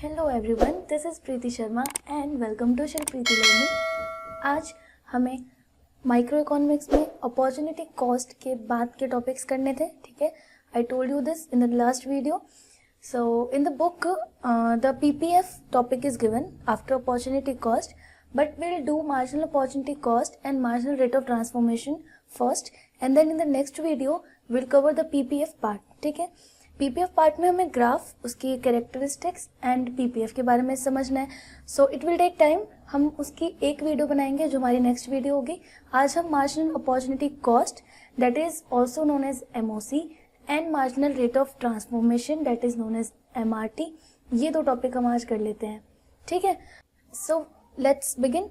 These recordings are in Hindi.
Hello everyone, this is Preeti Sharma and welcome to शिल प्रीति लर्निंग। आज हमें माइक्रो इकोनॉमिक्स में अपॉर्चुनिटी कॉस्ट के बाद के टॉपिक्स करने थे। ठीक है, I told you this in the last video. So in the book the PPF topic is given after opportunity cost, but we'll do marginal opportunity cost and marginal rate of transformation first, and then in the next video we'll cover the PPF part. ठीक है, PPF पार्ट में हमें ग्राफ, उसकी कैरेक्टरिस्टिक्स एंड PPF के बारे में समझना है. So it will take time. हम उसकी एक वीडियो बनाएंगे जो हमारी नेक्स्ट वीडियो होगी. आज हम marginal opportunity cost that is also known as MOC and marginal rate of transformation that is known as MRT, ये दो टॉपिक हम आज कर लेते हैं. ठीक है, सो let's begin.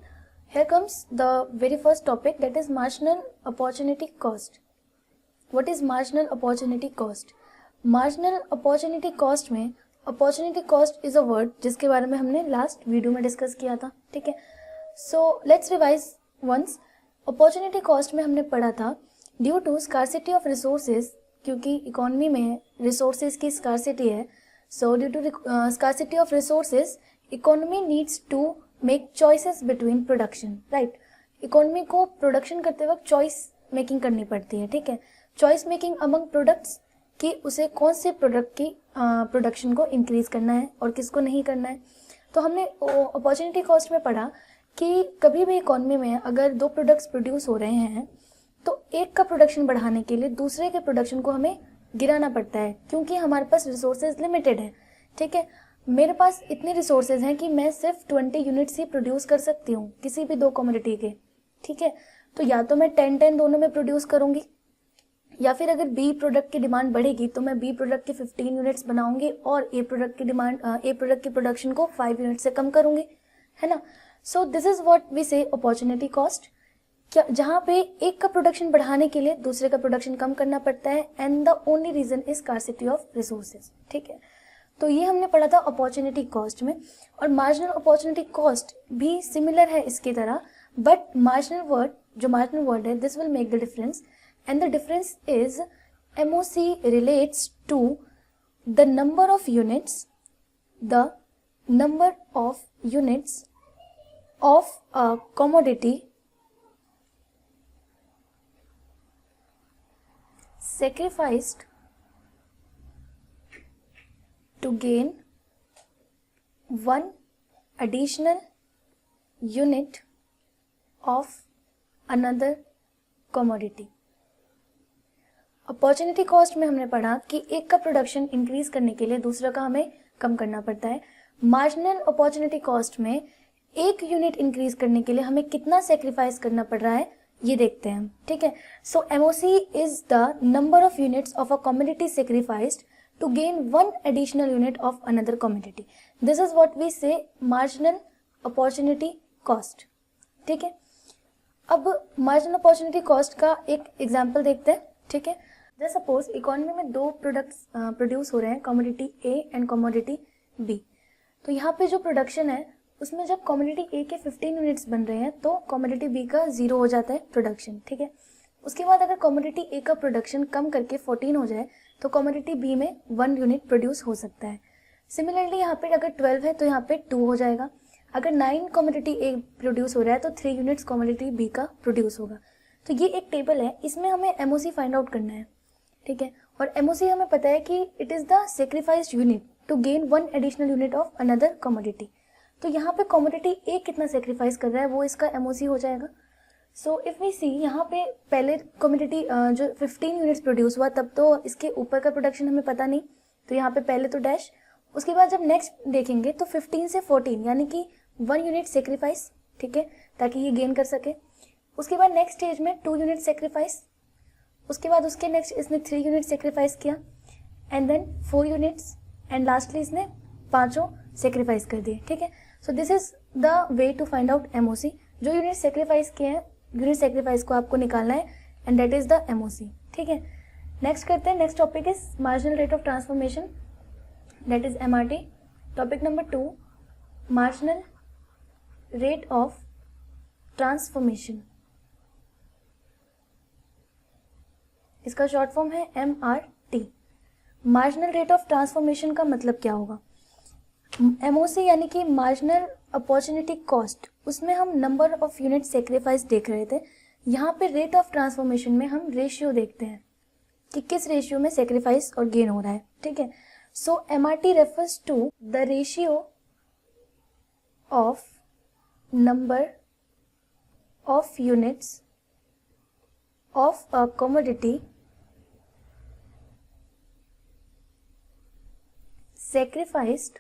Here comes the very first topic, that is marginal opportunity cost. What is marginal opportunity cost? Marginal opportunity cost में opportunity cost is a word जिसके बारे में हमने लास्ट वीडियो में डिस्कस किया था. ठीक है, so let's revise once. opportunity cost में हमने पढ़ा था due to scarcity of resources, क्योंकि इकोनॉमी में रिसोर्सेज की स्कारसिटी है. so due to scarcity of resources, economy needs to make choices between production. Right, economy को प्रोडक्शन करते वक्त चॉइस मेकिंग करनी पड़ती है. ठीक है, चॉइस मेकिंग अमंग प्रोडक्ट्स कि उसे कौन से प्रोडक्ट की प्रोडक्शन को इंक्रीज करना है और किसको नहीं करना है. तो हमने अपॉर्चुनिटी कॉस्ट में पढ़ा कि कभी भी इकोनॉमी में अगर दो प्रोडक्ट्स प्रोड्यूस हो रहे हैं तो एक का प्रोडक्शन बढ़ाने के लिए दूसरे के प्रोडक्शन को हमें गिराना पड़ता है, क्योंकि हमारे पास रिसोर्सेज लिमिटेड है. ठीक है, मेरे पास इतने रिसोर्सेज हैं कि मैं सिर्फ 20 यूनिट्स ही प्रोड्यूस कर सकती हूँ किसी भी दो कमोडिटी के. ठीक है, तो या तो मैं 10-10 दोनों में प्रोड्यूस करूँगी, या फिर अगर बी प्रोडक्ट की डिमांड बढ़ेगी तो मैं बी प्रोडक्ट के 15 यूनिट्स बनाऊंगी और ए प्रोडक्ट की प्रोडक्शन को 5 यूनिट से कम करूँगी, है ना. So this is what we say opportunity cost, क्या जहाँ पे एक का प्रोडक्शन बढ़ाने के लिए दूसरे का प्रोडक्शन कम करना पड़ता है, and the only reason is scarcity of resources. ठीक है, तो ये हमने पढ़ा था अपॉर्चुनिटी कॉस्ट में. और मार्जिनल अपॉर्चुनिटी कॉस्ट भी सिमिलर है इसकी तरह, बट मार्जिनल वर्ड है, this will make the difference, and the difference is MOC relates to the number of units of a commodity sacrificed to gain one additional unit of another commodity. Opportunity cost में हमने पढ़ा कि एक का प्रोडक्शन इंक्रीज करने के लिए दूसरा का हमें कम करना पड़ता है. मार्जिनल अपॉर्चुनिटी कॉस्ट में एक यूनिट इंक्रीज करने के लिए हमें कितना सेक्रीफाइस करना पड़ रहा है ये देखते हैं. ठीक है, सो MOC is the number of units of a commodity sacrificed to gain one additional unit of another commodity. This is what we say marginal opportunity cost. ठीक है, अब marginal opportunity cost का एक एग्जाम्पल देखते हैं. ठीक है, जैसे सपोज इकोनॉमी में दो प्रोडक्ट्स प्रोड्यूस हो रहे हैं, commodity A and commodity B. तो यहाँ पे जो प्रोडक्शन है उसमें जब कमोडिटी A के 15 यूनिट्स बन रहे हैं तो कमोडिटी B का 0 हो जाता है प्रोडक्शन. ठीक है, उसके बाद अगर कमोडिटी A का प्रोडक्शन कम करके 14 हो जाए तो कमोडिटी B में 1 यूनिट प्रोड्यूस हो सकता है. सिमिलरली यहाँ पे अगर 12 है तो यहाँ पे 2 हो जाएगा. अगर 9 कमोडिटी A प्रोड्यूस हो रहा है तो 3 यूनिट्स कमोडिटी B का प्रोड्यूस होगा. तो ये एक टेबल है, इसमें हमें MOC फाइंड आउट करना है. ठीक है, और MOC हमें पता है कि it is the sacrificed unit to gain 1 additional unit of another commodity. तो यहाँ पे कमोडिटी A कितना सेक्रीफाइस कर रहा है वो इसका MOC हो जाएगा. सो इफ़ वी सी, यहाँ पे पहले कमोडिटी जो 15 यूनिट्स प्रोड्यूस हुआ तब तो इसके ऊपर का प्रोडक्शन हमें पता नहीं, तो यहाँ पे पहले तो डैश. उसके बाद जब नेक्स्ट देखेंगे तो 15 से 14 यानी कि 1 यूनिट सेक्रीफाइस. ठीक है, ताकि ये गेन कर सके. उसके बाद नेक्स्ट स्टेज में 2 यूनिट सेक्रीफाइस. उसके बाद उसके नेक्स्ट इसने 3 यूनिट सेक्रीफाइस किया, and then 4 units, and lastly इसने 5 सेक्रीफाइस कर दिए. ठीक है, so this is the way to find out MOC. जो यूनिट सेक्रीफाइस किए हैं यूनिट सेक्रीफाइस को आपको निकालना है, and that is the MOC. ठीक है, नेक्स्ट करते हैं. Next topic is marginal rate of transformation that is MRT. Topic number 2, marginal rate of transformation. इसका शॉर्ट फॉर्म है MRT. Marginal rate of transformation का मतलब क्या होगा? एमओसी यानी कि मार्जिनल अपॉर्चुनिटी कॉस्ट, उसमें हम नंबर ऑफ यूनिट सेक्रीफाइस देख रहे थे। यहाँ पे रेट ऑफ ट्रांसफॉर्मेशन में हम रेशियो देखते हैं कि किस रेशियो में सेक्रीफाइस और गेन हो रहा है, ठीक है। So MRT refers to the ratio of number of units of a commodity sacrificed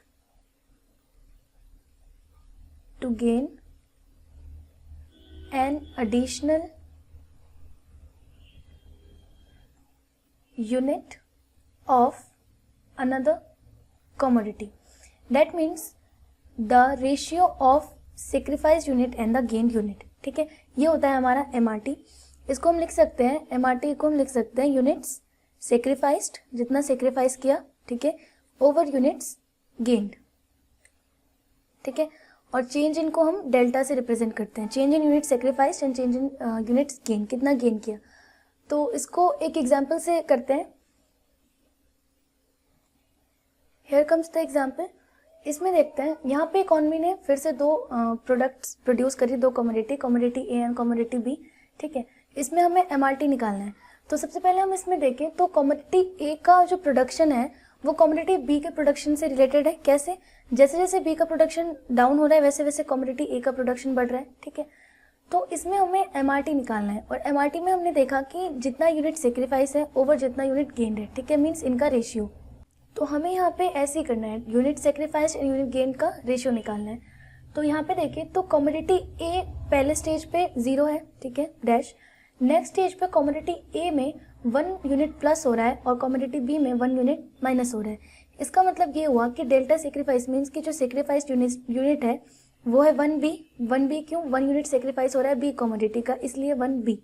to gain an additional unit of another commodity. That means the ratio of sacrificed unit and the gained unit, ठीक है। ये होता है हमारा MRT। इसको हम लिख सकते हैं, MRT को हम लिख सकते हैं यूनिट्स सेक्रीफाइस्ड, जितना सेक्रीफाइस किया, ठीक है, ओवर यूनिट्स गेन्ड, ठीक है। और चेंज इनको हम डेल्टा से रिप्रेजेंट करते हैं, change in unit sacrifice and change in units gain, कितना गेन किया। तो इसको एक एग्जांपल से करते हैं। Here comes the example. इसमें देखते हैं, यहाँ पे इकोनॉमी ने फिर से दो प्रोडक्ट्स प्रोड्यूस करी, दो commodity A and commodity B, ठीक है। इसमें हमें एमआरटी निकालना है। तो सबसे पहले हम इसमें देखें तो कमोडिटी ए का जो प्रोडक्शन है वो कमोडिटी बी के प्रोडक्शन से रिलेटेड है। कैसे? जैसे जैसे बी का प्रोडक्शन डाउन हो रहा है वैसे वैसे कमोडिटी ए का प्रोडक्शन बढ़ रहा है, ठीक है। तो इसमें हमें एमआरटी निकालना है और एमआरटी में हमने देखा कि जितना यूनिट सेक्रीफाइस है ओवर जितना यूनिट गेन्ड है, ठीक है, मीन्स इनका रेशियो। तो हमें यहाँ पे ऐसे ही करना है, unit sacrifice and unit gained का रेशियो निकालना है। तो यहाँ पे देखिए तो कमोडिटी ए पहले स्टेज पे 0 है, ठीक है, डैश। नेक्स्ट स्टेज पे कमोडिटी ए में 1 यूनिट प्लस हो रहा है और कमोडिटी बी में 1 यूनिट माइनस हो रहा है। इसका मतलब ये हुआ कि डेल्टा सेक्रीफाइस मीन्स कि जो सेक्रीफाइस्ड यूनिट है वो है 1b क्यों? 1 यूनिट सेक्रीफाइस हो रहा है बी कमोडिटी का, इसलिए 1b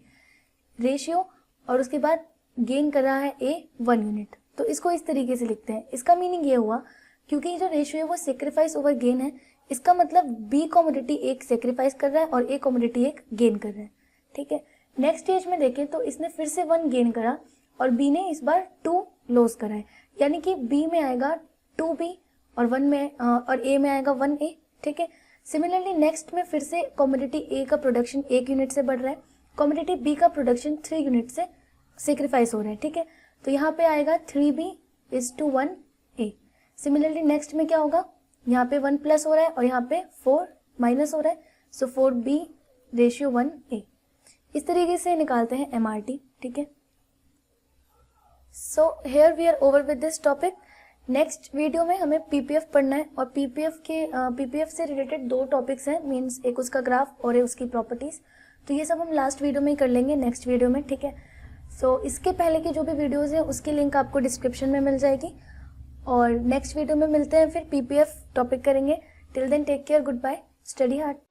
रेशियो, और उसके बाद गेन कर रहा है ए 1 यूनिट। तो इसको इस तरीके से लिखते हैं। इसका मीनिंग ये हुआ क्योंकि जो रेशियो है वो सेक्रीफाइस ओवर गेन है, इसका मतलब बी कमोडिटी एक सेक्रीफाइस कर रहा है और ए कमोडिटी एक गेन कर रहा है, ठीक है। नेक्स्ट स्टेज में देखें तो इसने फिर से 1 गेन करा और बी ने इस बार 2 लॉस करा है, यानी कि बी में आएगा 2b और 1 में और ए में आएगा 1a, ठीक है। सिमिलरली नेक्स्ट में फिर से कमोडिटी ए का प्रोडक्शन 1 यूनिट से बढ़ रहा है, कमोडिटी बी का प्रोडक्शन 3 यूनिट से सेक्रीफाइस हो रहा है, ठीक है। तो यहाँ पे आएगा 3b is to 1a। Similarly next में क्या होगा, यहाँ पे 1 प्लस हो रहा है और यहाँ पे 4 माइनस हो रहा है, सो 4b रेशियो 1a। इस तरीके से निकालते हैं एमआरटी, ठीक है। So here we are over with this topic. Next video में हमें पीपीएफ पढ़ना है और पीपीएफ से रिलेटेड 2 टॉपिक्स हैं, मींस एक उसका ग्राफ और एक उसकी प्रॉपर्टीज। तो ये सब हम लास्ट वीडियो में ही कर लेंगे, नेक्स्ट वीडियो में, ठीक है। सो इसके पहले की जो भी वीडियोज़ हैं उसकी लिंक आपको डिस्क्रिप्शन में मिल जाएगी और नेक्स्ट वीडियो में मिलते हैं, फिर पीपीएफ टॉपिक करेंगे। Till then take care, goodbye, study hard.